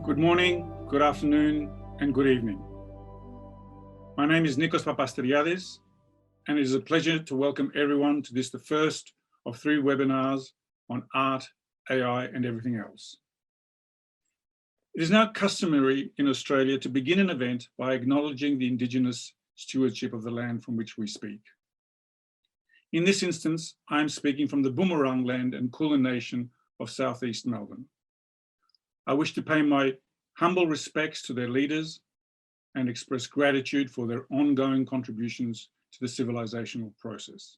Good morning, good afternoon, and good evening. My name is Nikos Papastergiadis, and it is a pleasure to welcome everyone to this, the first of 3 webinars on art, AI, and everything else. It is now customary in Australia to begin an event by acknowledging the Indigenous stewardship of the land from which we speak. In this instance, I am speaking from the Boomerang land and Kulin Nation of southeast Melbourne. I wish to pay my humble respects to their leaders and express gratitude for their ongoing contributions to the civilizational process.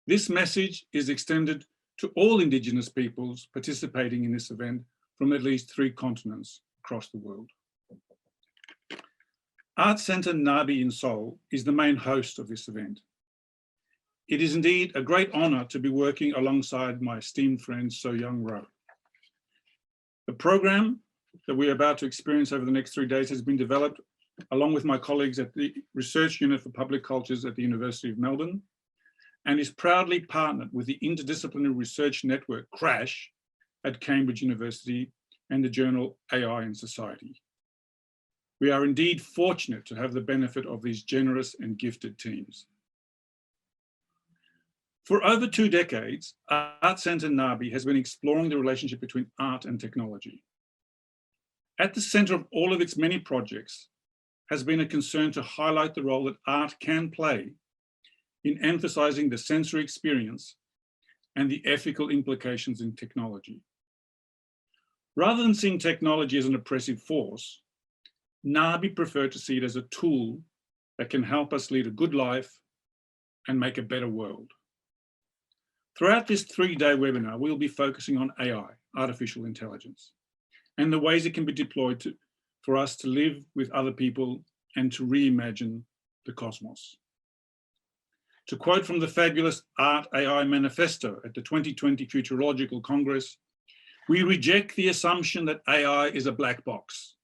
This message is extended to all Indigenous peoples participating in this event from at least 3 continents across the world. Atrcen터 Nabi in Seoul is the main host of this event. It is indeed a great honor to be working alongside my esteemed friend So Young Roh. The program that we are about to experience over the next 3 days has been developed along with my colleagues at the Research Unit for Public Cultures at the University of Melbourne, and is proudly partnered with the Interdisciplinary Research Network, CRASH, at Cambridge University and the journal AI and Society. We are indeed fortunate to have the benefit of these generous and gifted teams. For over 2 decades, Atrcen터 Nabi has been exploring the relationship between art and technology. At the center of all of its many projects has been a concern to highlight the role that art can play in emphasizing the sensory experience and the ethical implications in technology. Rather than seeing technology as an oppressive force, Nabi preferred to see it as a tool that can help us lead a good life and make a better world. Throughout this 3-day webinar, we'll be focusing on AI, artificial intelligence, and the ways it can be deployed for us to live with other people and to reimagine the cosmos. To quote from the fabulous Art AI Manifesto at the 2020 Futurological Congress, we reject the assumption that AI is a black box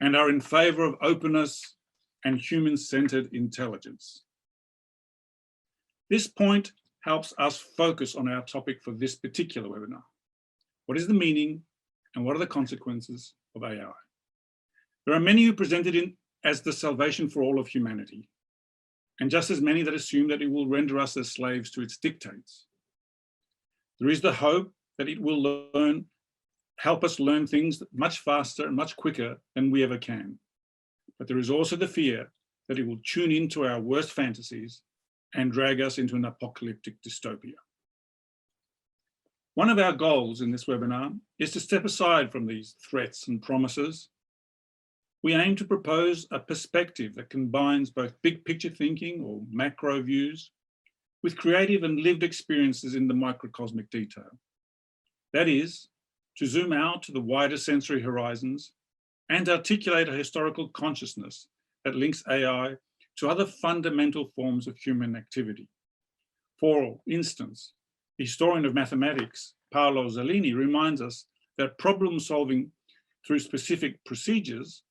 and are in favor of openness and human-centered intelligence. This point helps us focus on our topic for this particular webinar. What is the meaning and what are the consequences of AI? There are many who presented it as the salvation for all of humanity, and just as many that assume that it will render us as slaves to its dictates. There is the hope that it will help us learn things much faster and much quicker than we ever can. But there is also the fear that it will tune into our worst fantasies and drag us into an apocalyptic dystopia. One of our goals in this webinar is to step aside from these threats and promises. We aim to propose a perspective that combines both big picture thinking or macro views with creative and lived experiences in the microcosmic detail. That is, to zoom out to the wider sensory horizons and articulate a historical consciousness that links AI to other fundamental forms of human activity. For instance, the historian of mathematics, Paolo Zalini, reminds us that problem solving through specific procedures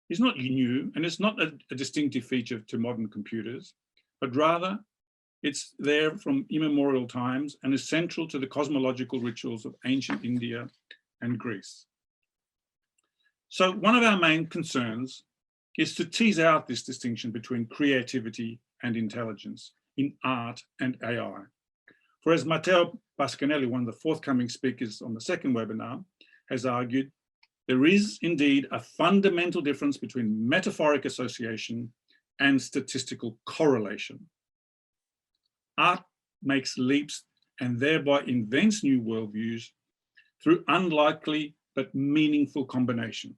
is not new, and it's not a distinctive feature to modern computers, but rather it's there from immemorial times and is central to the cosmological rituals of ancient India and Greece. So one of our main concerns is to tease out this distinction between creativity and intelligence in art and AI. For as Matteo Pasquinelli, one of the forthcoming speakers on the second webinar, has argued, there is indeed a fundamental difference between metaphoric association and statistical correlation. Art makes leaps and thereby invents new worldviews through unlikely but meaningful combinations.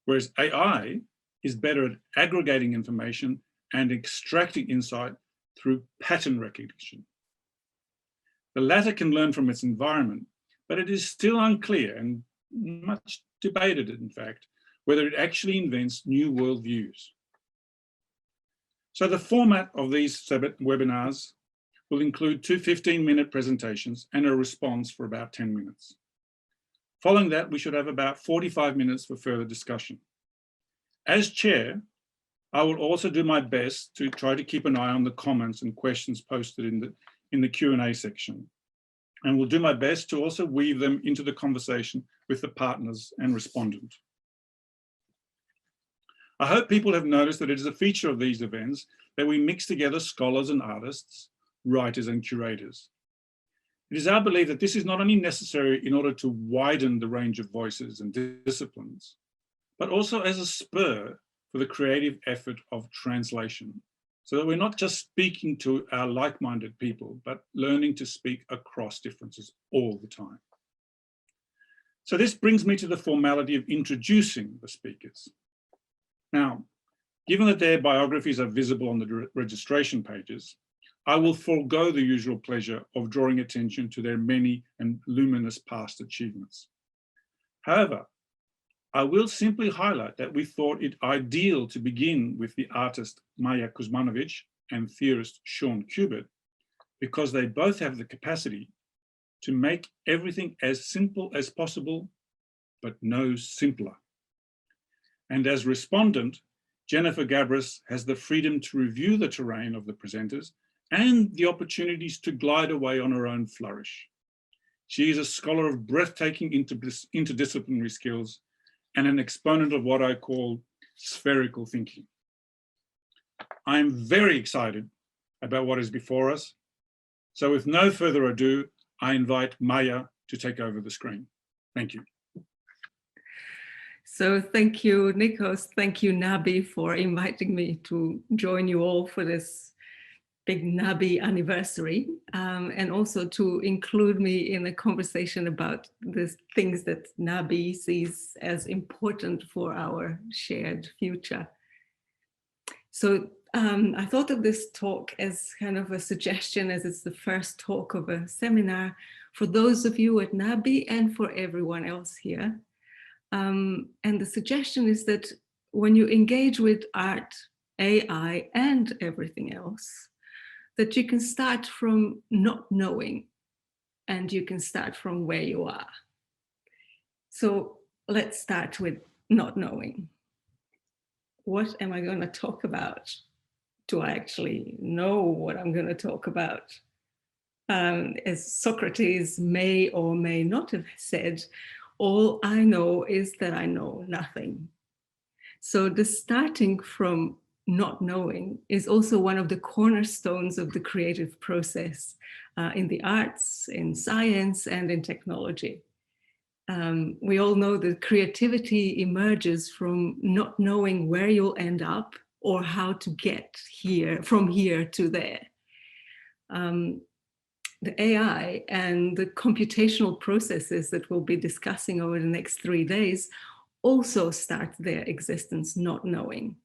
Whereas AI is better at aggregating information and extracting insight through pattern recognition. The latter can learn from its environment, but it is still unclear and much debated, in fact, whether it actually invents new worldviews. So the format of these webinars will include 2 15-minute presentations and a response for about 10 minutes. Following that, we should have about 45 minutes for further discussion. As chair, I will also do my best to try to keep an eye on the comments and questions posted in the Q&A section. and will do my best to also weave them into the conversation with the partners and respondent. I hope people have noticed that it is a feature of these events that we mix together scholars and artists, writers and curators. It is our belief that this is not only necessary in order to widen the range of voices and disciplines, but also as a spur for the creative effort of translation, so that we're not just speaking to our like-minded people, but learning to speak across differences all the time. So this brings me to the formality of introducing the speakers. Now, given that their biographies are visible on the registration pages, I will forego the usual pleasure of drawing attention to their many and luminous past achievements. However, I will simply highlight that we thought it ideal to begin with the artist Maja Kuzmanovic and theorist Cubitt, because they both have the capacity to make everything as simple as possible, but no simpler. And as respondent, Jennifer Gabrys has the freedom to review the terrain of the presenters and the opportunities to glide away on her own flourish. She is a scholar of breathtaking interdisciplinary skills and an exponent of what I call spherical thinking. I am very excited about what is before us. So with no further ado, I invite Maja to take over the screen. Thank you. So thank you, Nikos. Thank you, Nabi, for inviting me to join you all for this big Nabi anniversary, and also to include me in a conversation about the things that Nabi sees as important for our shared future. So I thought of this talk as kind of a suggestion, as it's the first talk of a seminar for those of you at Nabi and for everyone else here. And the suggestion is that when you engage with art, AI, and everything else, that you can start from not knowing, and you can start from where you are. So let's start with not knowing. What am I going to talk about? Do I actually know what I'm going to talk about? As Socrates may or may not have said, all I know is that I know nothing. So the starting from not knowing is also one of the cornerstones of the creative process in the arts, in science, and in technology. We all know that creativity emerges from not knowing where you'll end up or how to get here, from here to there. The AI and the computational processes that we'll be discussing over the next 3 days also start their existence not knowing.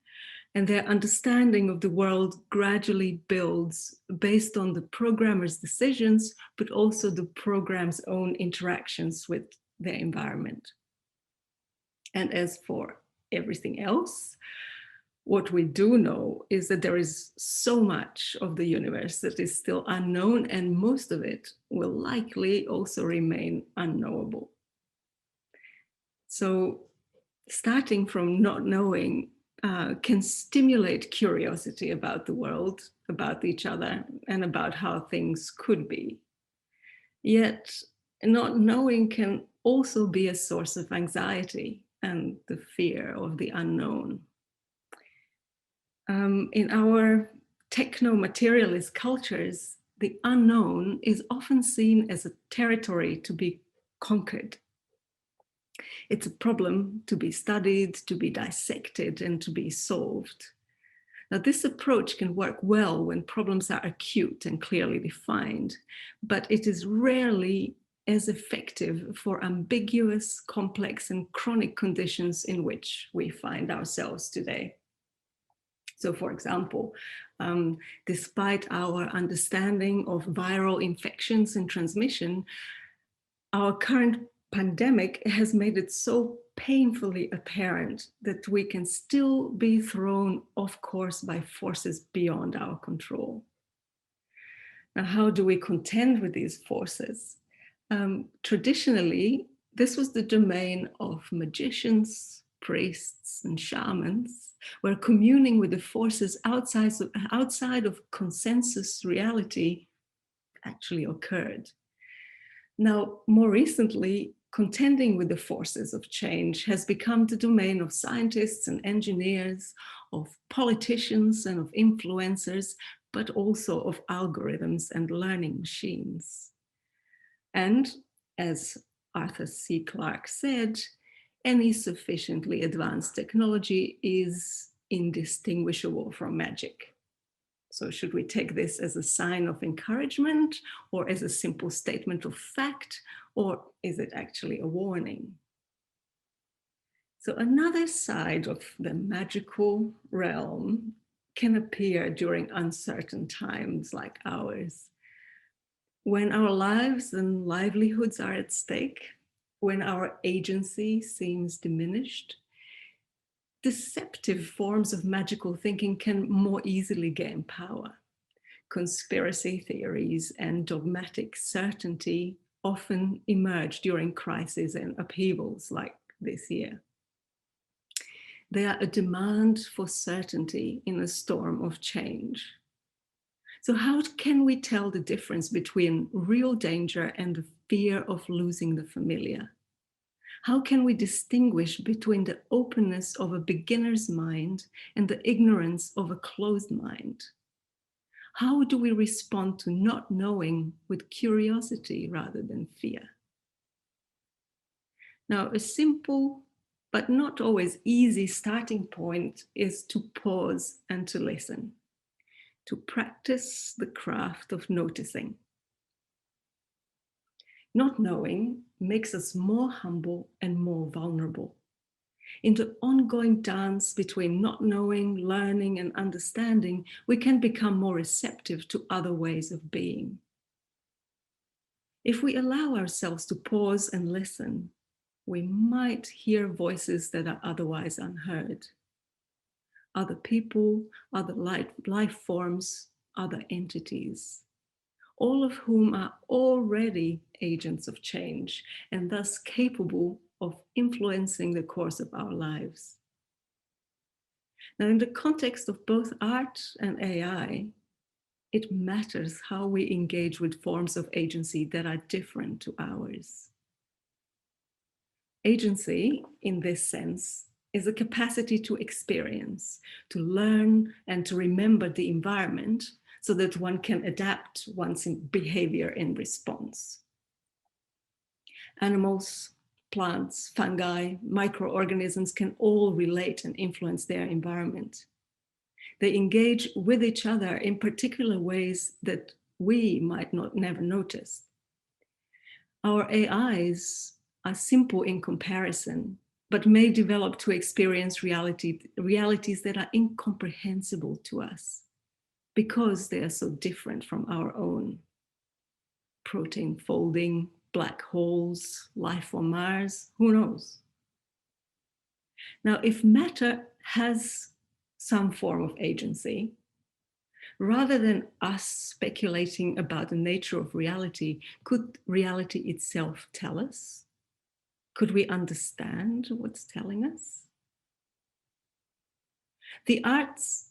And their understanding of the world gradually builds based on the programmer's decisions, but also the program's own interactions with their environment. And as for everything else, what we do know is that there is so much of the universe that is still unknown, and most of it will likely also remain unknowable. So starting from not knowing can stimulate curiosity about the world, about each other, and about how things could be. Yet not knowing can also be a source of anxiety and the fear of the unknown. In our techno-materialist cultures, the unknown is often seen as a territory to be conquered. It's a problem to be studied, to be dissected, and to be solved. Now, this approach can work well when problems are acute and clearly defined, but it is rarely as effective for ambiguous, complex, and chronic conditions in which we find ourselves today. So, for example, despite our understanding of viral infections and transmission, our current pandemic has made it so painfully apparent that we can still be thrown off course by forces beyond our control. Now, how do we contend with these forces? Traditionally, this was the domain of magicians, priests, and shamans, where communing with the forces outside of consensus reality actually occurred. Now, more recently, contending with the forces of change has become the domain of scientists and engineers, of politicians and of influencers, but also of algorithms and learning machines. And as Arthur C. Clarke said, any sufficiently advanced technology is indistinguishable from magic. So should we take this as a sign of encouragement or as a simple statement of fact, or is it actually a warning? So another side of the magical realm can appear during uncertain times like ours, when our lives and livelihoods are at stake, when our agency seems diminished. Deceptive forms of magical thinking can more easily gain power. Conspiracy theories and dogmatic certainty often emerge during crises and upheavals like this year. They are a demand for certainty in a storm of change. So how can we tell the difference between real danger and the fear of losing the familiar? How can we distinguish between the openness of a beginner's mind and the ignorance of a closed mind? How do we respond to not knowing with curiosity rather than fear? Now, a simple but not always easy starting point is to pause and to listen, to practice the craft of noticing. Not knowing makes us more humble and more vulnerable. In the ongoing dance between not knowing, learning, and understanding, we can become more receptive to other ways of being. If we allow ourselves to pause and listen, we might hear voices that are otherwise unheard. Other people, other life forms, other entities, all of whom are already agents of change and thus capable of influencing the course of our lives. Now, in the context of both art and AI, it matters how we engage with forms of agency that are different to ours. Agency, in this sense, is a capacity to experience, to learn, and to remember the environment so that one can adapt one's behavior in response. Animals, plants, fungi, microorganisms can all relate and influence their environment. They engage with each other in particular ways that we might never notice. Our AIs are simple in comparison, but may develop to experience realities that are incomprehensible to us because they are so different from our own. Protein folding, black holes, life on Mars, who knows? Now, if matter has some form of agency, rather than us speculating about the nature of reality, could reality itself tell us? Could we understand what's telling us? The arts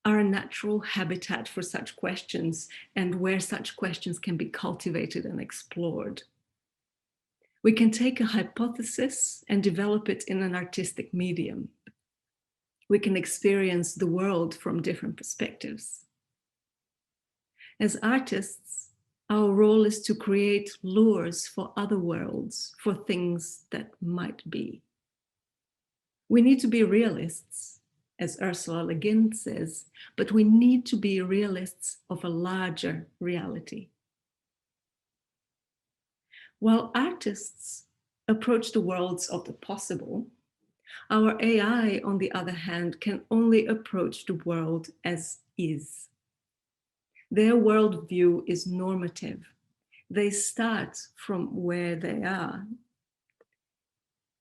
are a natural habitat for such questions and where such questions can be cultivated and explored. We can take a hypothesis and develop it in an artistic medium. We can experience the world from different perspectives. As artists, our role is to create lures for other worlds, for things that might be. We need to be realists, as Ursula Le Guin says, but we need to be realists of a larger reality. While artists approach the worlds of the possible, our AI, on the other hand, can only approach the world as is. Their worldview is normative. They start from where they are.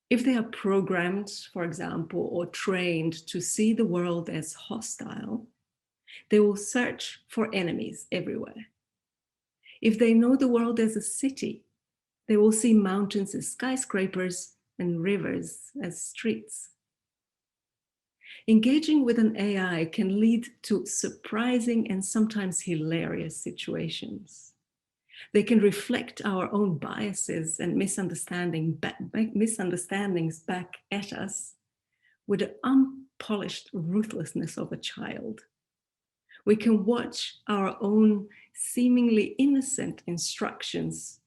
If they are programmed, for example, or trained to see the world as hostile, they will search for enemies everywhere. If they know the world as a city, they will see mountains as skyscrapers and rivers as streets. Engaging with an AI can lead to surprising and sometimes hilarious situations. They can reflect our own biases and misunderstandings back at us with the unpolished ruthlessness of a child. We can watch our own seemingly innocent instructions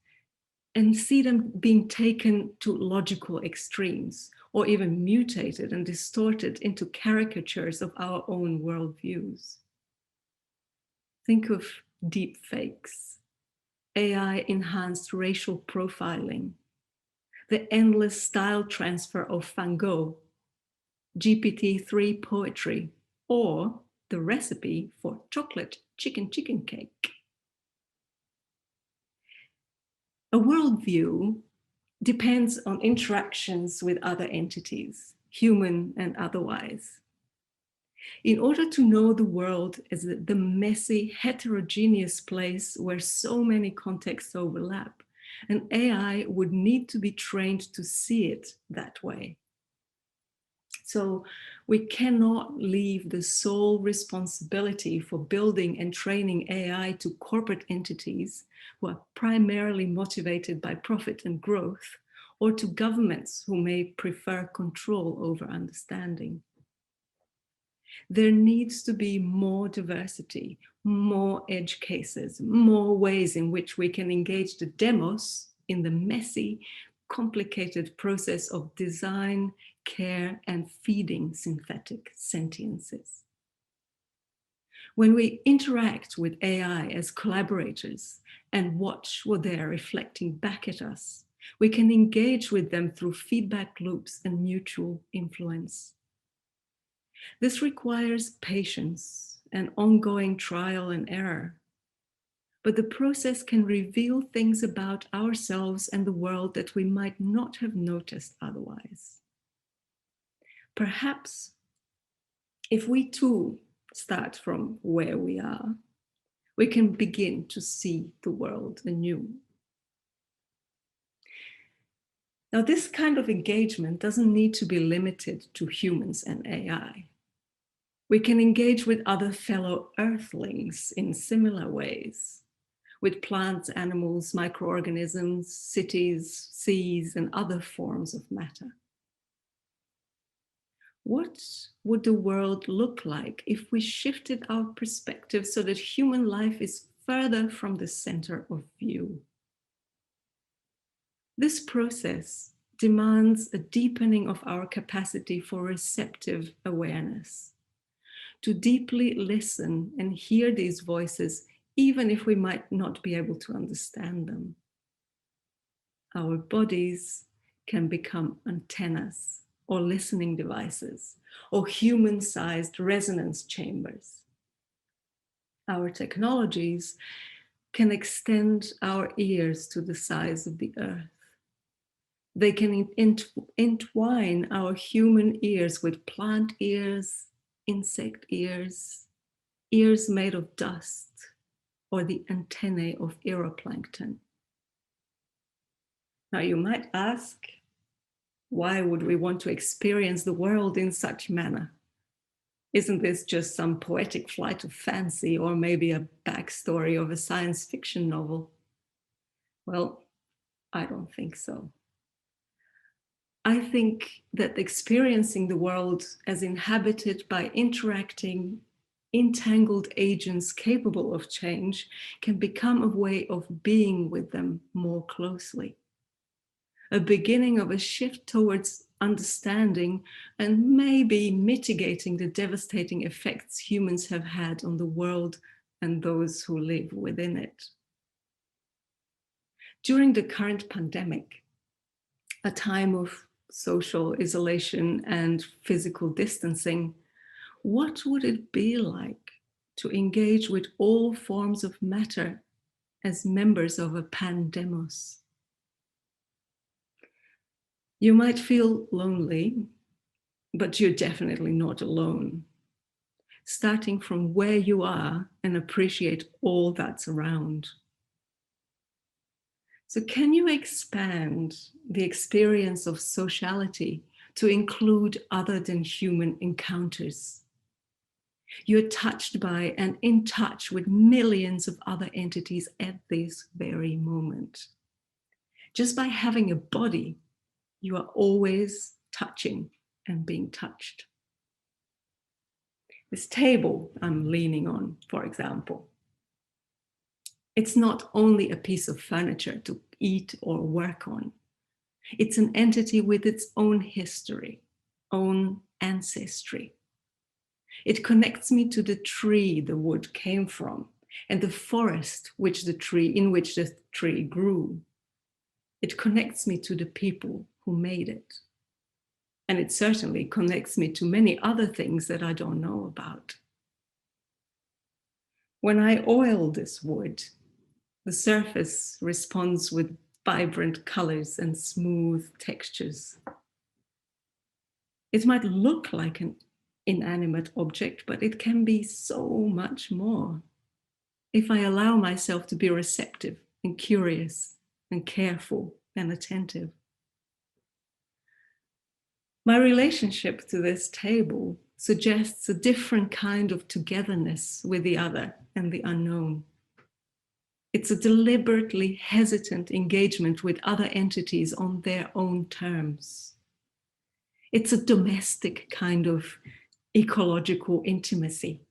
and see them being taken to logical extremes, or even mutated and distorted into caricatures of our own worldviews. Think of deep fakes, AI-enhanced racial profiling, the endless style transfer of Van Gogh, GPT-3 poetry, or the recipe for chocolate chicken cake. A worldview depends on interactions with other entities, human and otherwise. In order to know the world as the messy, heterogeneous place where so many contexts overlap, an AI would need to be trained to see it that way. So we cannot leave the sole responsibility for building and training AI to corporate entities who are primarily motivated by profit and growth, or to governments who may prefer control over understanding. There needs to be more diversity, more edge cases, more ways in which we can engage the demos in the messy, complicated process of design, care, and feeding synthetic sentiences. When we interact with AI as collaborators and watch what they are reflecting back at us, we can engage with them through feedback loops and mutual influence. This requires patience and ongoing trial and error. But the process can reveal things about ourselves and the world that we might not have noticed otherwise. Perhaps if we too start from where we are, we can begin to see the world anew. Now, this kind of engagement doesn't need to be limited to humans and AI. We can engage with other fellow Earthlings in similar ways, with plants, animals, microorganisms, cities, seas, and other forms of matter. What would the world look like if we shifted our perspective so that human life is further from the center of view? This process demands a deepening of our capacity for receptive awareness, to deeply listen and hear these voices, even if we might not be able to understand them. Our bodies can become antennas or listening devices or human-sized resonance chambers. Our technologies can extend our ears to the size of the earth. They can entwine our human ears with plant ears, insect ears, ears made of dust, or the antennae of aeroplankton. Now you might ask, why would we want to experience the world in such manner? Isn't this just some poetic flight of fancy, or maybe a backstory of a science fiction novel? Well, I don't think so. I think that experiencing the world as inhabited by interacting, entangled agents capable of change can become a way of being with them more closely. A beginning of a shift towards understanding and maybe mitigating the devastating effects humans have had on the world and those who live within it. During the current pandemic, a time of social isolation and physical distancing, what would it be like to engage with all forms of matter as members of a pan-demos? You might feel lonely, but you're definitely not alone. Starting from where you are and appreciate all that's around. So can you expand the experience of sociality to include other than human encounters? You're touched by and in touch with millions of other entities at this very moment. Just by having a body, you are always touching and being touched. This table I'm leaning on, for example, it's not only a piece of furniture to eat or work on. It's an entity with its own history, own ancestry. It connects me to the tree the wood came from and the forest in which the tree grew. It connects me to the people who made it. And it certainly connects me to many other things that I don't know about. When I oil this wood, the surface responds with vibrant colors and smooth textures. It might look like an inanimate object, but it can be so much more if I allow myself to be receptive and curious and careful and attentive. My relationship to this table suggests a different kind of togetherness with the other and the unknown. It's a deliberately hesitant engagement with other entities on their own terms. It's a domestic kind of ecological intimacy.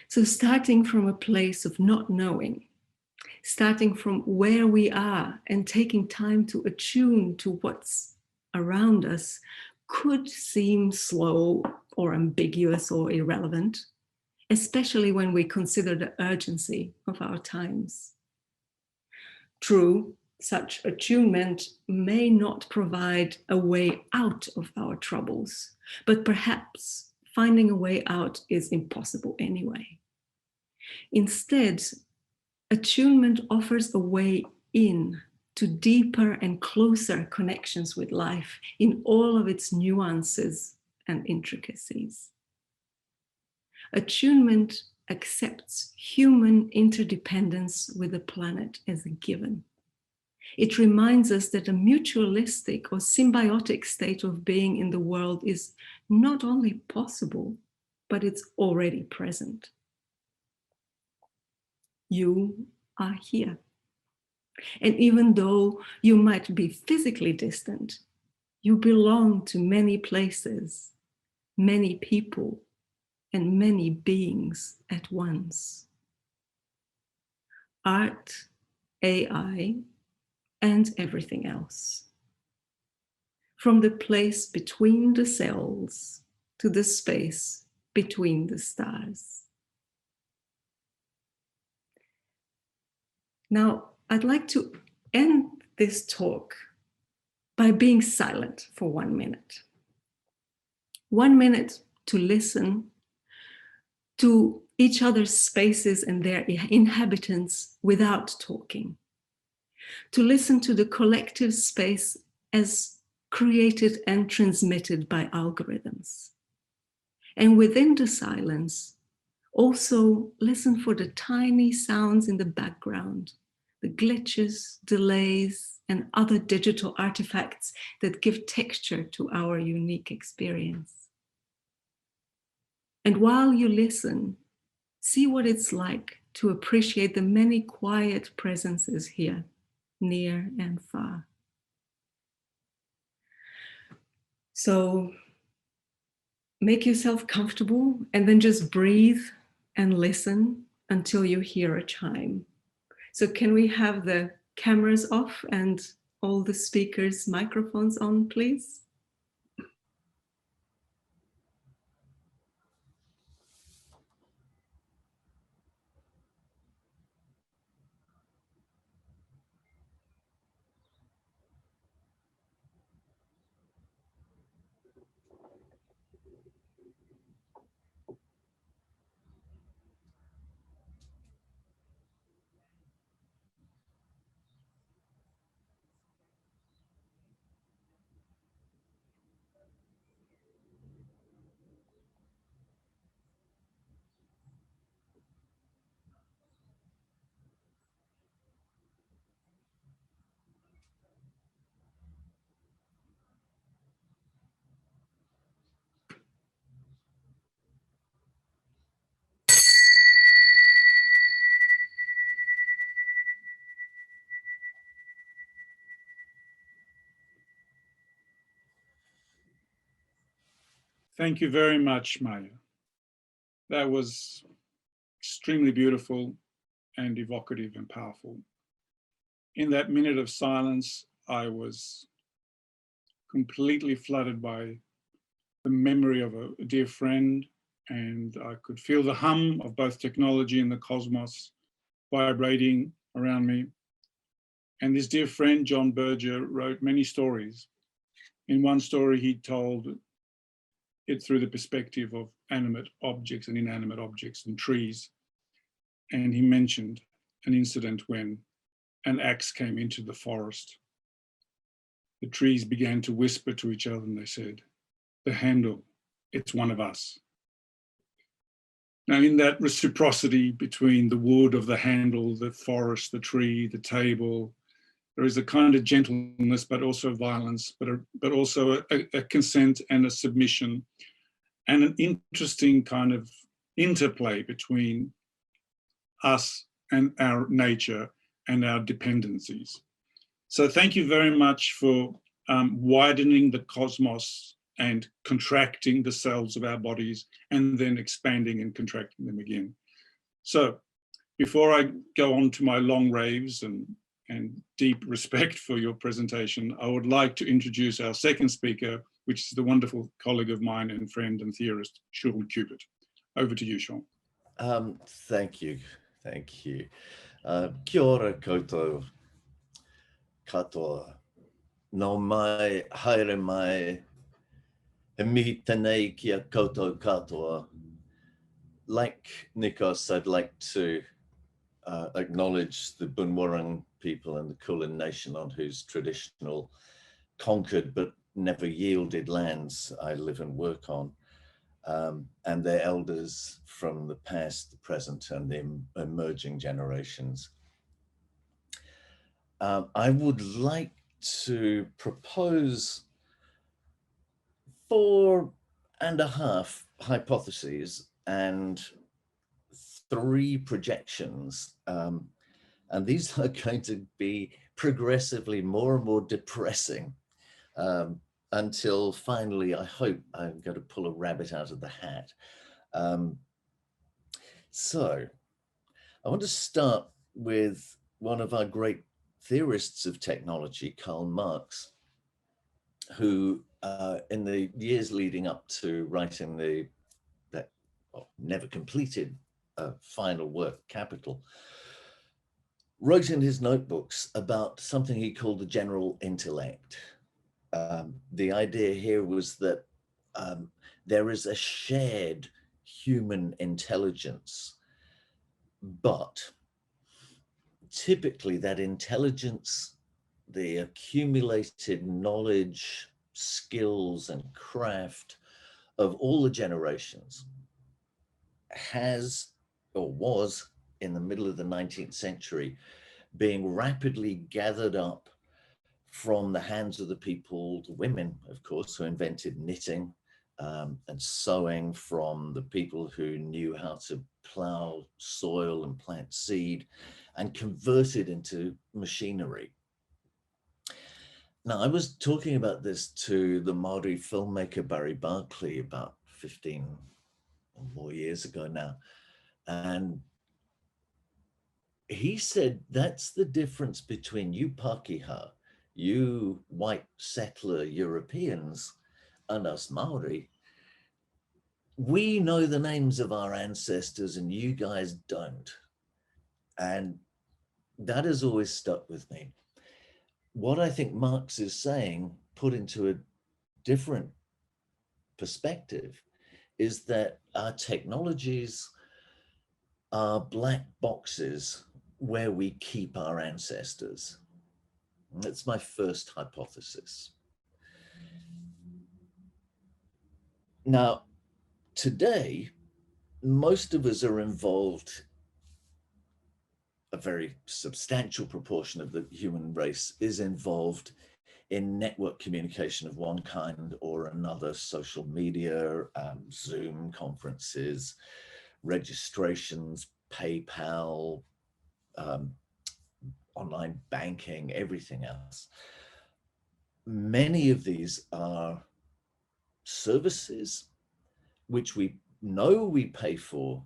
So starting from a place of not knowing, starting from where we are and taking time to attune to what's around us could seem slow or ambiguous or irrelevant, especially when we consider the urgency of our times. True, such attunement may not provide a way out of our troubles, but perhaps finding a way out is impossible anyway. Instead, attunement offers a way in to deeper and closer connections with life in all of its nuances and intricacies. Attunement accepts human interdependence with the planet as a given. It reminds us that a mutualistic or symbiotic state of being in the world is not only possible, but it's already present. You are here. And even though you might be physically distant, you belong to many places, many people, and many beings at once. Art, AI, and everything else. From the place between the cells to the space between the stars. Now, I'd like to end this talk by being silent for 1 minute. 1 minute to listen to each other's spaces and their inhabitants without talking. To listen to the collective space as created and transmitted by algorithms. And within the silence, also listen for the tiny sounds in the background, the glitches, delays, and other digital artifacts that give texture to our unique experience. And while you listen, see what it's like to appreciate the many quiet presences here, near and far. So make yourself comfortable and then just breathe and listen until you hear a chime. So can we have the cameras off and all the speakers' microphones on, please? Thank you very much, Maja. That was extremely beautiful and evocative and powerful. In that minute of silence, I was completely flooded by the memory of a dear friend, and I could feel the hum of both technology and the cosmos vibrating around me. And this dear friend, John Berger, wrote many stories. In one story, he told it through the perspective of animate objects and inanimate objects and trees. And he mentioned an incident when an axe came into the forest. The trees began to whisper to each other and they said, "The handle, it's one of us." Now, in that reciprocity between the wood of the handle, the forest, the tree, the table, there is a kind of gentleness, but also violence, but also a consent and a submission, and an interesting kind of interplay between us and our nature and our dependencies. So thank you very much for widening the cosmos and contracting the cells of our bodies and then expanding and contracting them again. So before I go on to my long raves and deep respect for your presentation, I would like to introduce our second speaker, which is the wonderful colleague of mine and friend and theorist, Sean Cubitt. Over to you, Sean. Thank you. Kia ora koutou katoa. No mai, haere mai, he mihi tenei kia koutou katoa. Like Nikos, I'd like to acknowledge the Bunwurrung people and the Kulin Nation on whose traditional conquered but never yielded lands I live and work on, and their elders from the past, the present, and the emerging generations. I would like to propose 4.5 hypotheses and 3 projections. And these are going to be progressively more and more depressing until finally, I hope I'm going to pull a rabbit out of the hat. So I want to start with one of our great theorists of technology, Karl Marx, who in the years leading up to writing that never completed final work, Capital, wrote in his notebooks about something he called the general intellect. The idea here was that there is a shared human intelligence, but typically that intelligence, the accumulated knowledge, skills, and craft of all the generations has, or was in the middle of the 19th century, being rapidly gathered up from the hands of the people, the women, of course, who invented knitting and sewing, from the people who knew how to plow soil and plant seed, and converted into machinery. Now, I was talking about this to the Maori filmmaker Barry Barclay about 15 or more years ago now. And he said, that's the difference between you Pākehā, you white settler Europeans, and us Maori. We know the names of our ancestors and you guys don't. And that has always stuck with me. What I think Marx is saying, put into a different perspective, is that our technologies are black boxes where we keep our ancestors. That's my first hypothesis. Now, today, most of us are involved, a very substantial proportion of the human race is involved in network communication of one kind or another, social media, Zoom conferences, registrations, PayPal, online banking, everything else. Many of these are services which we know we pay for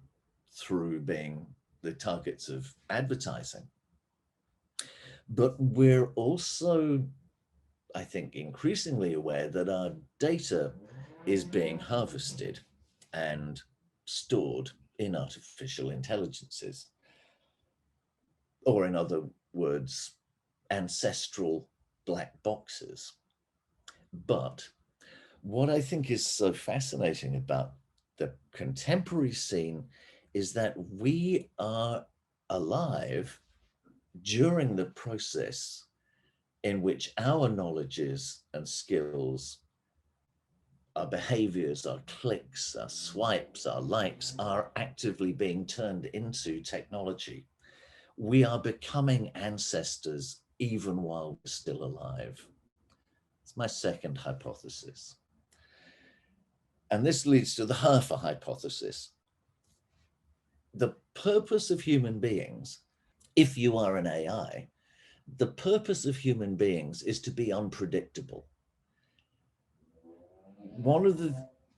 through being the targets of advertising. But we're also, I think, increasingly aware that our data is being harvested and stored in artificial intelligences, or in other words, ancestral black boxes. But what I think is so fascinating about the contemporary scene is that we are alive during the process in which our knowledges and skills, our behaviors, our clicks, our swipes, our likes are actively being turned into technology. We are becoming ancestors even while we're still alive. It's my second hypothesis. And this leads to the Hafer hypothesis. The purpose of human beings, if you are an AI, the purpose of human beings is to be unpredictable.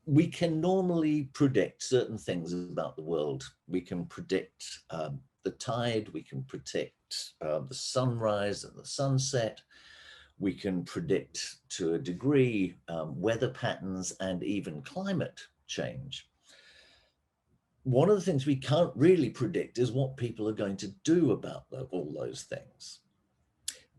We can normally predict certain things about the world. We can predict the tide, we can predict the sunrise and the sunset. We can predict to a degree weather patterns and even climate change. One of the things we can't really predict is what people are going to do about all those things.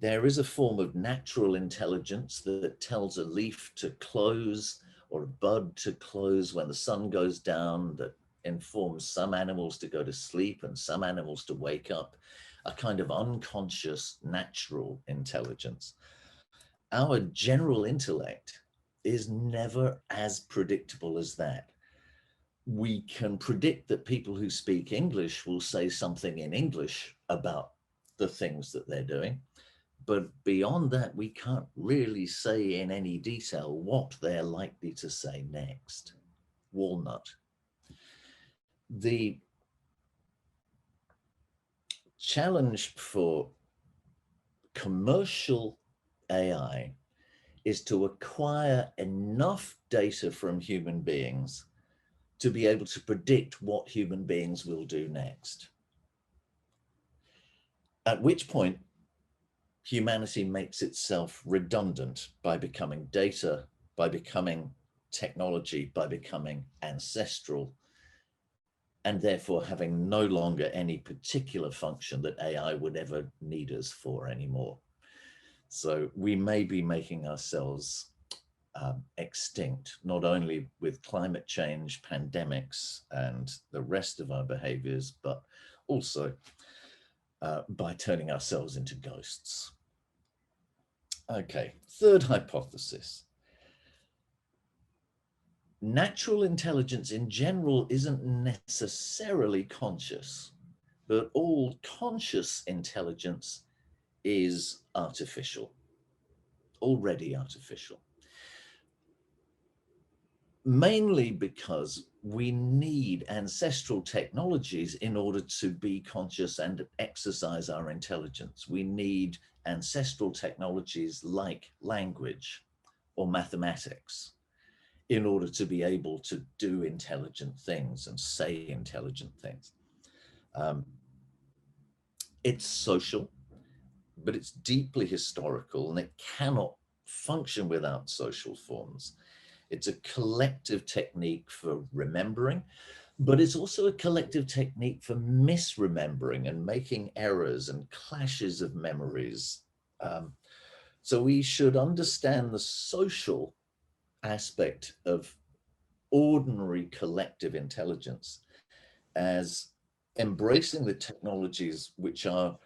There is a form of natural intelligence that tells a leaf to close or a bud to close when the sun goes down, that informs some animals to go to sleep and some animals to wake up, a kind of unconscious natural intelligence. Our general intellect is never as predictable as that. We can predict that people who speak English will say something in English about the things that they're doing. But beyond that, we can't really say in any detail what they're likely to say next. Walnut. The challenge for commercial AI is to acquire enough data from human beings to be able to predict what human beings will do next. At which point, humanity makes itself redundant by becoming data, by becoming technology, by becoming ancestral, and therefore having no longer any particular function that AI would ever need us for anymore. So we may be making ourselves extinct, not only with climate change, pandemics, and the rest of our behaviors, but also by turning ourselves into ghosts. Okay, third hypothesis. Natural intelligence in general isn't necessarily conscious, but all conscious intelligence is artificial, already artificial. Mainly because we need ancestral technologies in order to be conscious and exercise our intelligence. We need ancestral technologies like language or mathematics in order to be able to do intelligent things and say intelligent things. It's social, but it's deeply historical, and it cannot function without social forms. It's a collective technique for remembering, but it's also a collective technique for misremembering and making errors and clashes of memories. So we should understand the social aspect of ordinary collective intelligence as embracing the technologies which are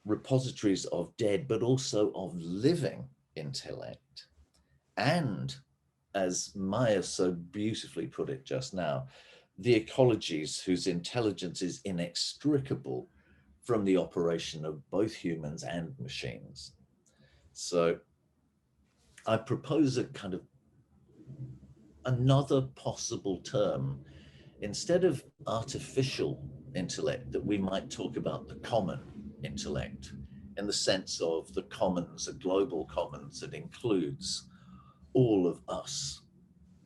repositories of dead, but also of living intellect. And as Maja so beautifully put it just now, the ecologies whose intelligence is inextricable from the operation of both humans and machines. So I propose a kind of another possible term. Instead of artificial intellect, that we might talk about the common intellect, in the sense of the commons, a global commons that includes all of us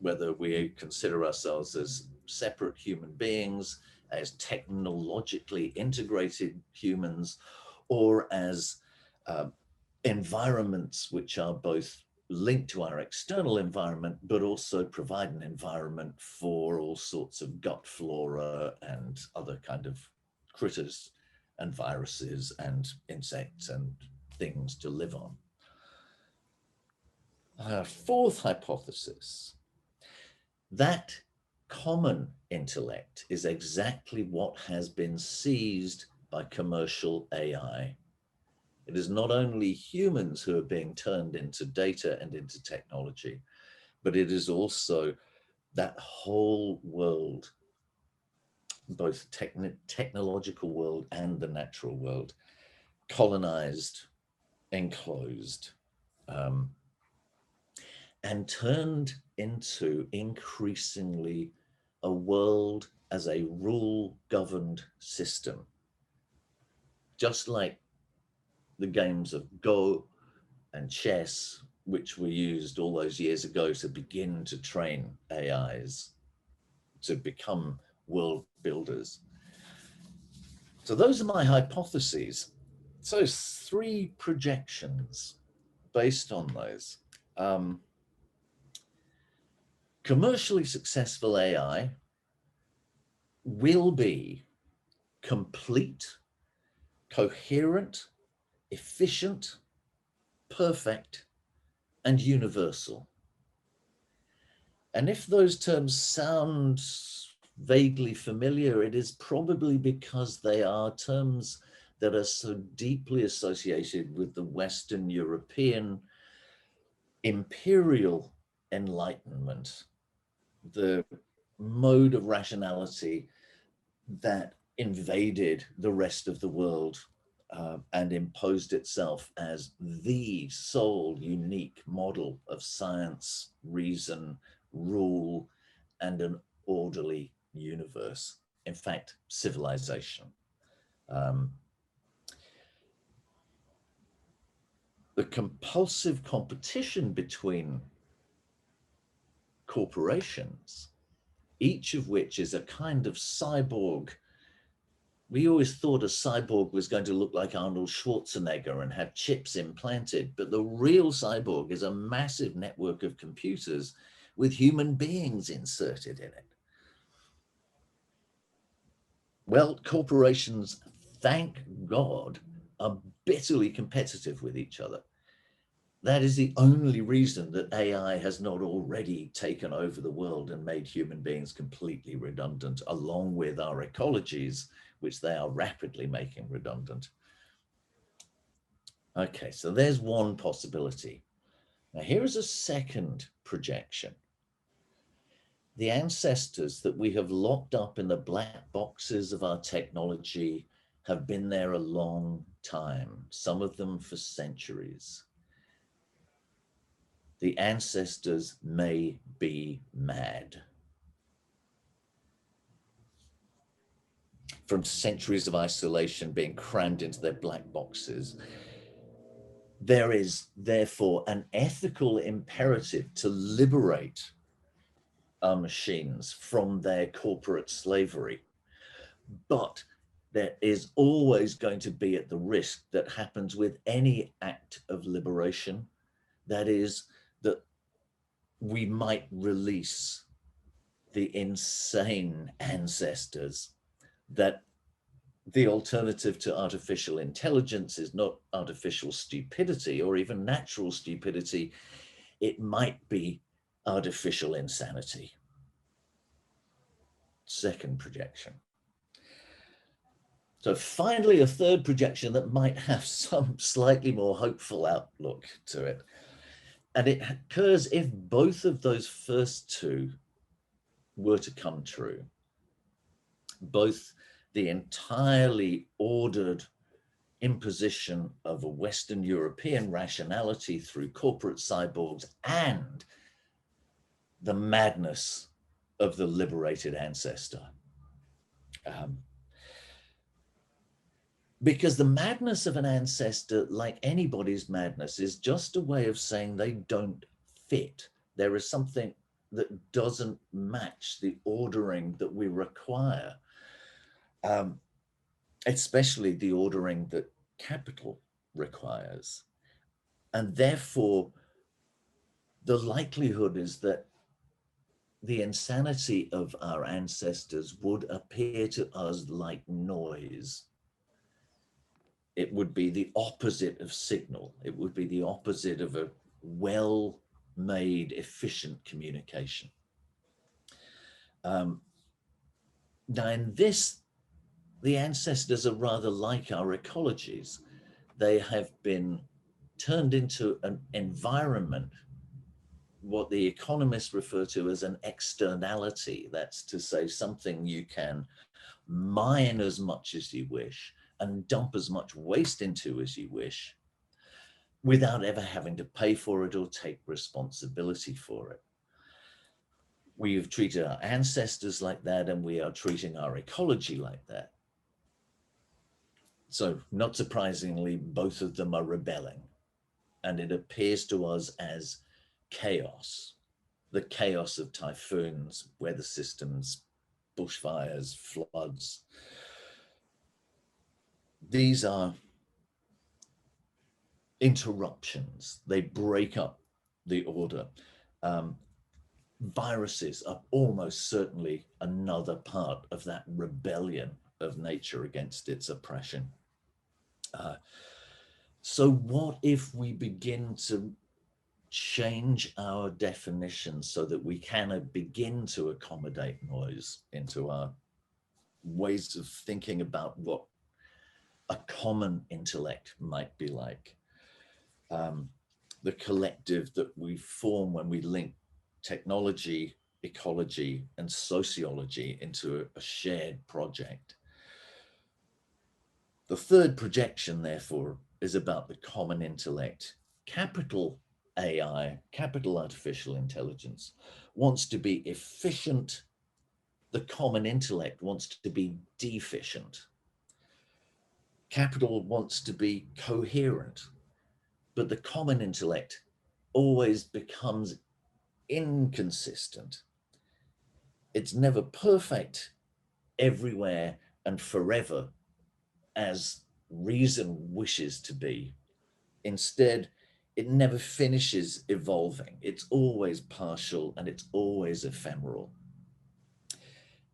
whether we consider ourselves as separate human beings, as technologically integrated humans, or as environments which are both linked to our external environment, but also provide an environment for all sorts of gut flora and other kind of critters and viruses and insects and things to live on. Fourth hypothesis, that common intellect is exactly what has been seized by commercial AI. It is not only humans who are being turned into data and into technology, but it is also that whole world, both technological world and the natural world, colonized, enclosed, and turned into increasingly a world as a rule-governed system. Just like the games of Go and chess, which were used all those years ago to begin to train AIs to become world builders. So those are my hypotheses. So 3 projections based on those. Commercially successful AI will be complete, coherent, efficient, perfect, and universal. And if those terms sound vaguely familiar, it is probably because they are terms that are so deeply associated with the Western European imperial enlightenment, the mode of rationality that invaded the rest of the world and imposed itself as the sole unique model of science, reason, rule, and an orderly universe. In fact, civilization. The compulsive competition between corporations, each of which is a kind of cyborg. We always thought a cyborg was going to look like Arnold Schwarzenegger and have chips implanted, but the real cyborg is a massive network of computers with human beings inserted in it. Well, corporations, thank God, are bitterly competitive with each other. That is the only reason that AI has not already taken over the world and made human beings completely redundant, along with our ecologies, which they are rapidly making redundant. Okay, so there's one possibility. Now here is a second projection. The ancestors that we have locked up in the black boxes of our technology have been there a long time, some of them for centuries. The ancestors may be mad. From centuries of isolation being crammed into their black boxes, there is therefore an ethical imperative to liberate our machines from their corporate slavery. But there is always going to be at the risk that happens with any act of liberation, that is, that we might release the insane ancestors, that the alternative to artificial intelligence is not artificial stupidity or even natural stupidity. It might be artificial insanity. Second projection. So finally, a third projection that might have some slightly more hopeful outlook to it. And it occurs if both of those first 2 were to come true. Both the entirely ordered imposition of a Western European rationality through corporate cyborgs and the madness of the liberated ancestor. Because the madness of an ancestor, like anybody's madness, is just a way of saying they don't fit. There is something that doesn't match the ordering that we require, especially the ordering that capital requires. And therefore, the likelihood is that the insanity of our ancestors would appear to us like noise. It would be the opposite of signal. It would be the opposite of a well-made, efficient communication. Now in this, the ancestors are rather like our ecologies. They have been turned into an environment, what the economists refer to as an externality. That's to say something you can mine as much as you wish and dump as much waste into as you wish without ever having to pay for it or take responsibility for it. We've treated our ancestors like that, and we are treating our ecology like that. So not surprisingly, both of them are rebelling, and it appears to us as chaos, the chaos of typhoons, weather systems, bushfires, floods. These are interruptions. They break up the order. Viruses are almost certainly another part of that rebellion of nature against its oppression. So what if we begin to change our definitions so that we can begin to accommodate noise into our ways of thinking about what a common intellect might be like? The collective that we form when we link technology, ecology, and sociology into a shared project. The third projection, therefore, is about the common intellect. Capital AI, capital artificial intelligence, wants to be efficient. The common intellect wants to be deficient. Capital wants to be coherent, but the common intellect always becomes inconsistent. It's never perfect everywhere and forever as reason wishes to be. Instead, it never finishes evolving. It's always partial and it's always ephemeral.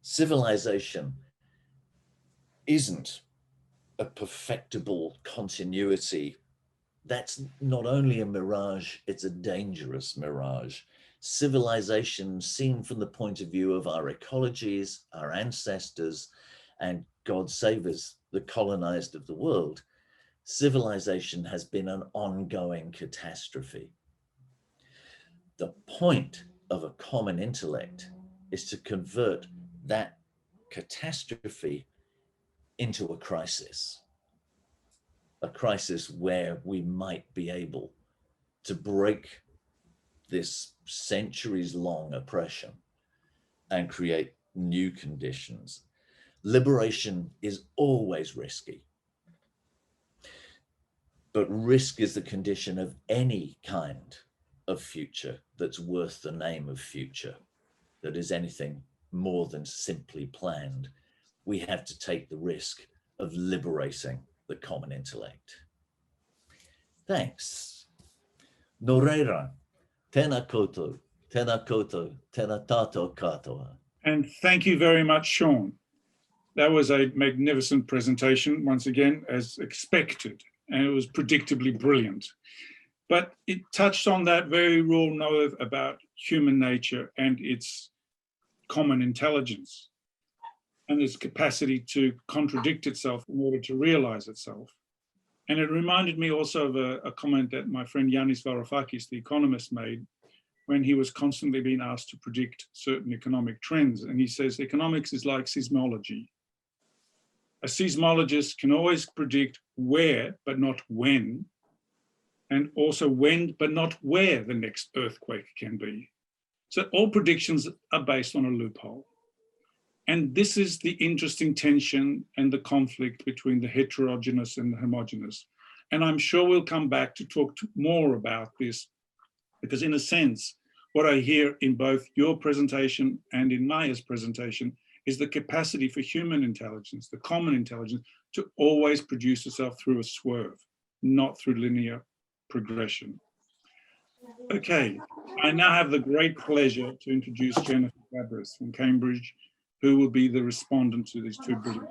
Civilization isn't a perfectible continuity. That's not only a mirage, it's a dangerous mirage. Civilization seen from the point of view of our ecologies, our ancestors, and God save us, the colonized of the world, civilization has been an ongoing catastrophe. The point of a common intellect is to convert that catastrophe into a crisis where we might be able to break this centuries-long oppression and create new conditions. Liberation is always risky, but risk is the condition of any kind of future that's worth the name of future, that is anything more than simply planned. We have to take the risk of liberating the common intellect. Thanks. Norera, tēnā koutou, tēnā koutou, tēnā tātou katoa. And thank you very much, Sean. That was a magnificent presentation, once again, as expected, and it was predictably brilliant. But it touched on that very raw note about human nature and its common intelligence and its capacity to contradict itself in order to realize itself. And it reminded me also of a comment that my friend Yanis Varoufakis, the economist, made when he was constantly being asked to predict certain economic trends. And he says, economics is like seismology. A seismologist can always predict where, but not when, and also when, but not where the next earthquake can be. So all predictions are based on a loophole. And this is the interesting tension and the conflict between the heterogeneous and the homogeneous. And I'm sure we'll come back to talk more about this, because in a sense, what I hear in both your presentation and in Maja's presentation is the capacity for human intelligence, the common intelligence, to always produce itself through a swerve, not through linear progression. Okay, I now have the great pleasure to introduce Jennifer Gabrys from Cambridge, who will be the respondent to these two brilliant.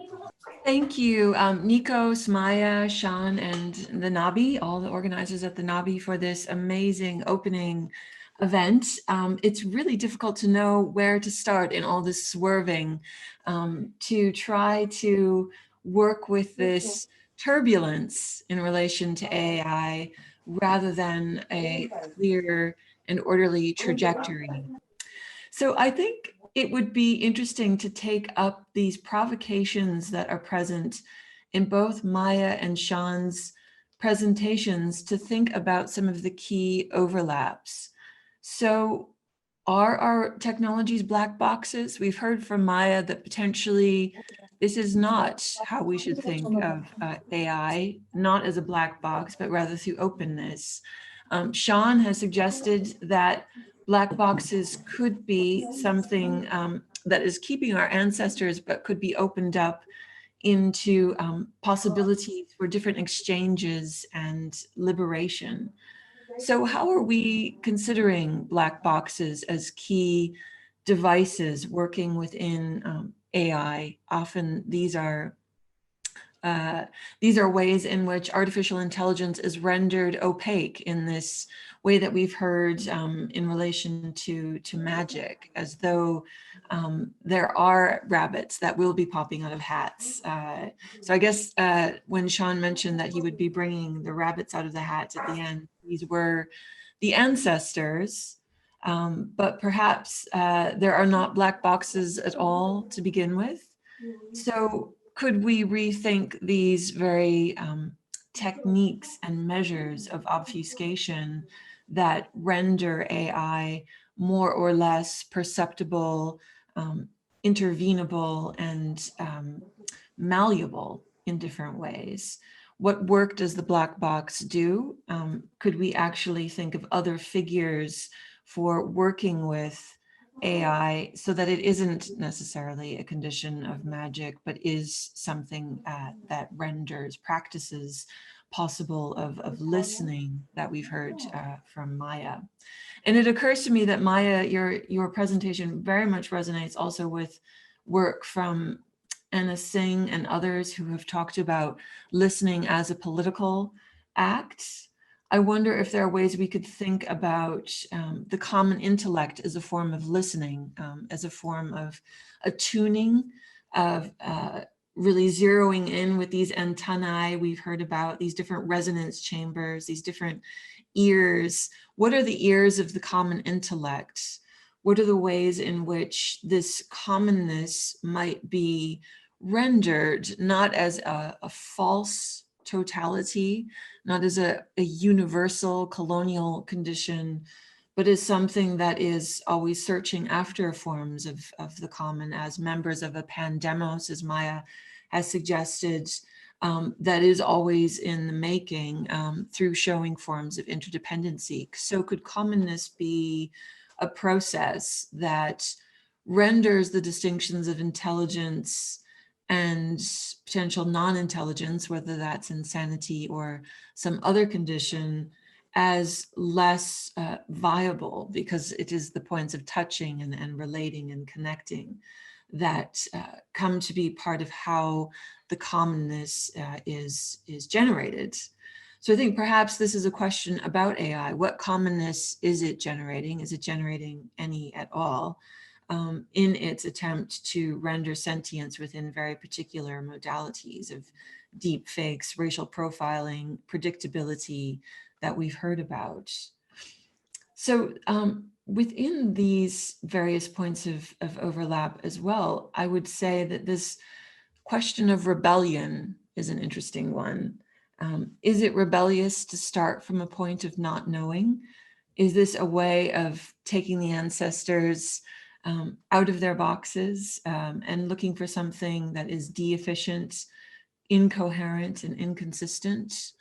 Thank you, Nikos, Maja, Sean, and the Nabi, all the organizers at the Nabi, for this amazing opening event. It's really difficult to know where to start in all this swerving, to try to work with this turbulence in relation to AI rather than a clear and orderly trajectory. So I think it would be interesting to take up these provocations that are present in both Maja and Sean's presentations to think about some of the key overlaps. So are our technologies black boxes? We've heard from Maja that potentially this is not how we should think of AI, not as a black box, but rather through openness. Sean has suggested that black boxes could be something that is keeping our ancestors, but could be opened up into possibilities for different exchanges and liberation. So how are we considering black boxes as key devices working within AI? Often these are ways in which artificial intelligence is rendered opaque in this way that we've heard in relation to magic, as though there are rabbits that will be popping out of hats. So I guess when Sean mentioned that he would be bringing the rabbits out of the hats at the end, these were the ancestors, but perhaps there are not black boxes at all to begin with. So could we rethink these very techniques and measures of obfuscation that render AI more or less perceptible, intervenable, and malleable in different ways? What work does the black box do? Could we actually think of other figures for working with AI so that it isn't necessarily a condition of magic, but is something that renders practices possible of listening that we've heard from Maja? And it occurs to me that Maja, your presentation very much resonates also with work from Anna Singh and others who have talked about listening as a political act. I wonder if there are ways we could think about the common intellect as a form of listening, as a form of attuning, of really zeroing in with these antennae we've heard about, these different resonance chambers, these different ears. What are the ears of the common intellect? What are the ways in which this commonness might be rendered not as a false totality, not as a universal colonial condition, but as something that is always searching after forms of the common as members of a pan-demic, as Maja has suggested, that is always in the making through showing forms of interdependency. So could commonness be a process that renders the distinctions of intelligence and potential non-intelligence, whether that's insanity or some other condition, as less viable, because it is the points of touching and relating and connecting that come to be part of how the commonness is generated. So I think perhaps this is a question about AI. What commonness is it generating? Is it generating any at all? In its attempt to render sentience within very particular modalities of deep fakes, racial profiling, predictability that we've heard about. So within these various points of overlap as well, I would say that this question of rebellion is an interesting one. Is it rebellious to start from a point of not knowing? Is this a way of taking the ancestors out of their boxes and looking for something that is deficient, incoherent, and inconsistent?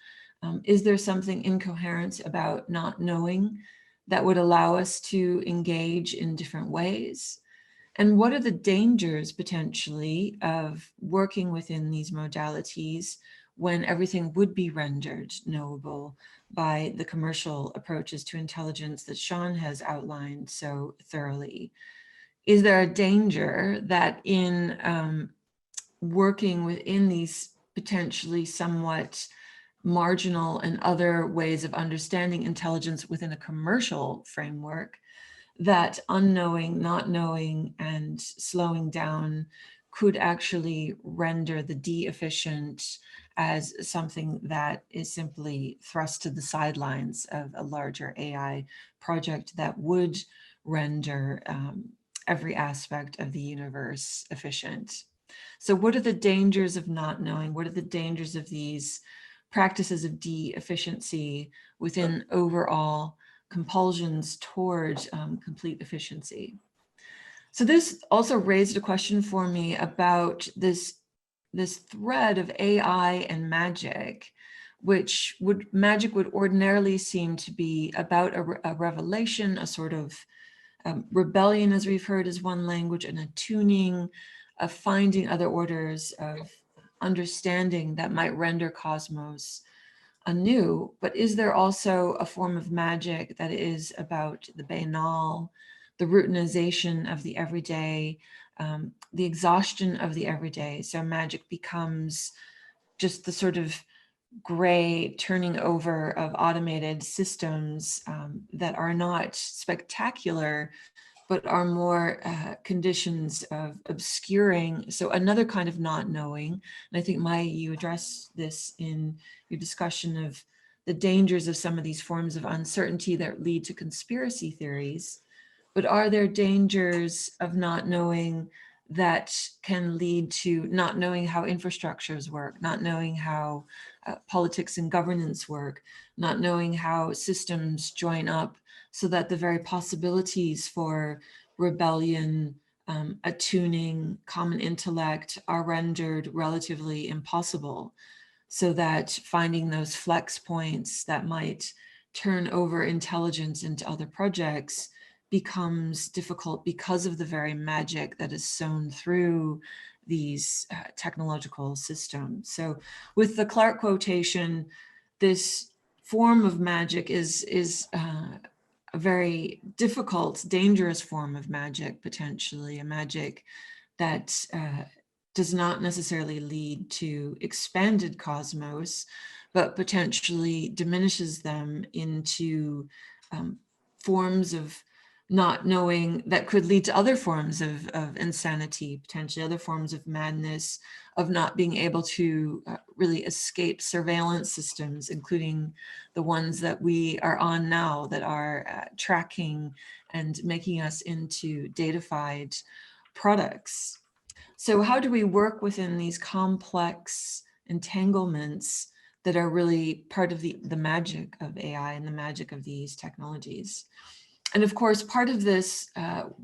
Is there something incoherent about not knowing that would allow us to engage in different ways? And what are the dangers potentially of working within these modalities when everything would be rendered knowable by the commercial approaches to intelligence that Sean has outlined so thoroughly? Is there a danger that in working within these potentially somewhat marginal and other ways of understanding intelligence within a commercial framework, that unknowing, not knowing, and slowing down could actually render the de-efficient as something that is simply thrust to the sidelines of a larger AI project that would render every aspect of the universe efficient? So what are the dangers of not knowing? What are the dangers of these practices of de-efficiency within overall compulsions towards complete efficiency? So this also raised a question for me about this thread of AI and magic, which magic would ordinarily seem to be about a revelation, a sort of rebellion, as we've heard, is one language, and a tuning, of finding other orders of understanding that might render cosmos anew. But is there also a form of magic that is about the banal, the routinization of the everyday, the exhaustion of the everyday? So magic becomes just the sort of gray turning over of automated systems that are not spectacular, but are more conditions of obscuring. So another kind of not knowing. And I think, Maja, you addressed this in your discussion of the dangers of some of these forms of uncertainty that lead to conspiracy theories. But are there dangers of not knowing that can lead to not knowing how infrastructures work, not knowing how politics and governance work, not knowing how systems join up, so that the very possibilities for rebellion, attuning, common intellect are rendered relatively impossible, so that finding those flex points that might turn over intelligence into other projects becomes difficult because of the very magic that is sown through these technological systems. So with the Clarke quotation, this form of magic is a very difficult, dangerous form of magic, potentially, a magic that does not necessarily lead to expanded cosmos, but potentially diminishes them into forms of not knowing that could lead to other forms of insanity, potentially other forms of madness, of not being able to really escape surveillance systems, including the ones that we are on now that are tracking and making us into datafied products. So how do we work within these complex entanglements that are really part of the magic of AI and the magic of these technologies? And of course, part of this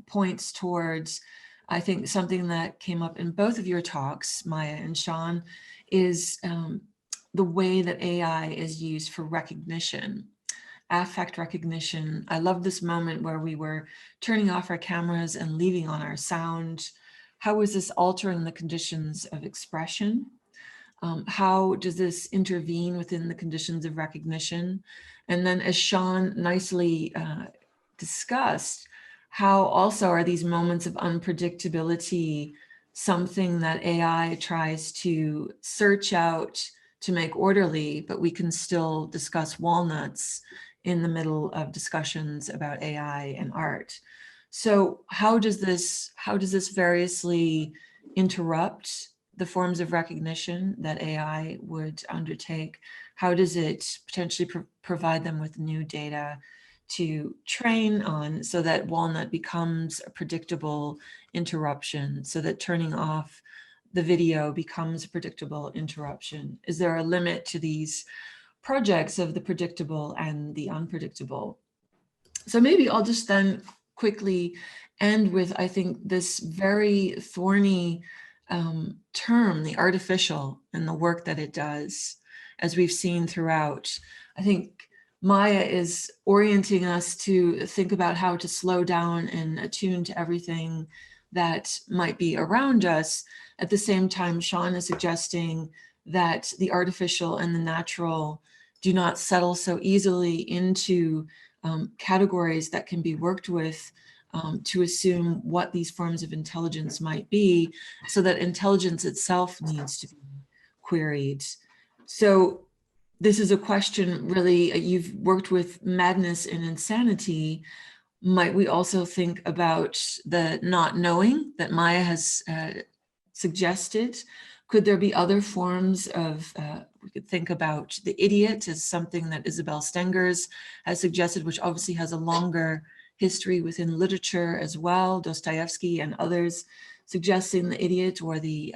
points towards, I think, something that came up in both of your talks, Maja and Sean, is the way that AI is used for recognition, affect recognition. I love this moment where we were turning off our cameras and leaving on our sound. How is this altering the conditions of expression? How does this intervene within the conditions of recognition? And then, as Sean nicely discussed, how also are these moments of unpredictability something that AI tries to search out to make orderly, but we can still discuss walnuts in the middle of discussions about AI and art. So how does this variously interrupt the forms of recognition that AI would undertake? How does it potentially provide them with new data to train on, so that walnut becomes a predictable interruption, so that turning off the video becomes a predictable interruption? Is there a limit to these projects of the predictable and the unpredictable? So maybe I'll just then quickly end with, I think, this very thorny term, the artificial, and the work that it does, as we've seen throughout. I think Maja is orienting us to think about how to slow down and attune to everything that might be around us. At the same time, Sean is suggesting that the artificial and the natural do not settle so easily into categories that can be worked with to assume what these forms of intelligence might be, so that intelligence itself needs to be queried. So this is a question, really, you've worked with madness and insanity. Might we also think about the not knowing that Maja has suggested? Could there be other forms of, we could think about the idiot as something that Isabel Stengers has suggested, which obviously has a longer history within literature as well, Dostoevsky and others suggesting the idiot or the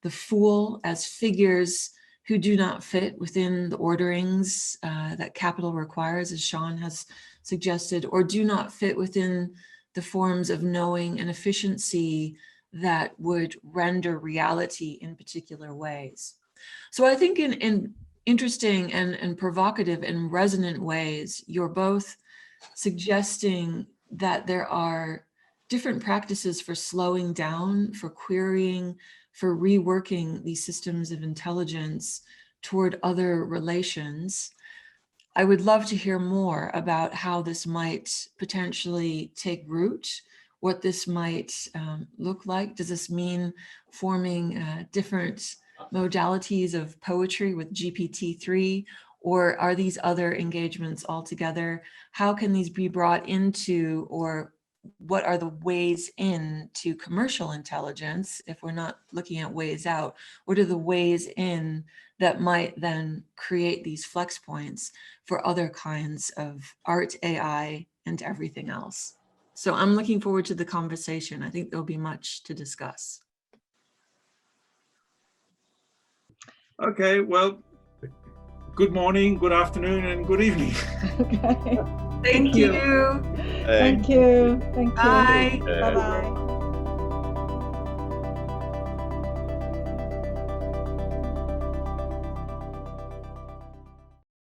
fool as figures who do not fit within the orderings that capital requires, as Sean has suggested, or do not fit within the forms of knowing and efficiency that would render reality in particular ways. So I think in interesting and provocative and resonant ways, you're both suggesting that there are different practices for slowing down, for querying, for reworking these systems of intelligence toward other relations. I would love to hear more about how this might potentially take root, what this might look like. Does this mean forming different modalities of poetry with GPT-3, or are these other engagements altogether? How can these be brought into, or what are the ways in to commercial intelligence if we're not looking at ways out? What are the ways in that might then create these flex points for other kinds of art, AI, and everything else? So I'm looking forward to the conversation. I think there'll be much to discuss. Okay, well, good morning, good afternoon, and good evening. Okay. Thank you. Thank you. Thank you. Bye. Bye-bye.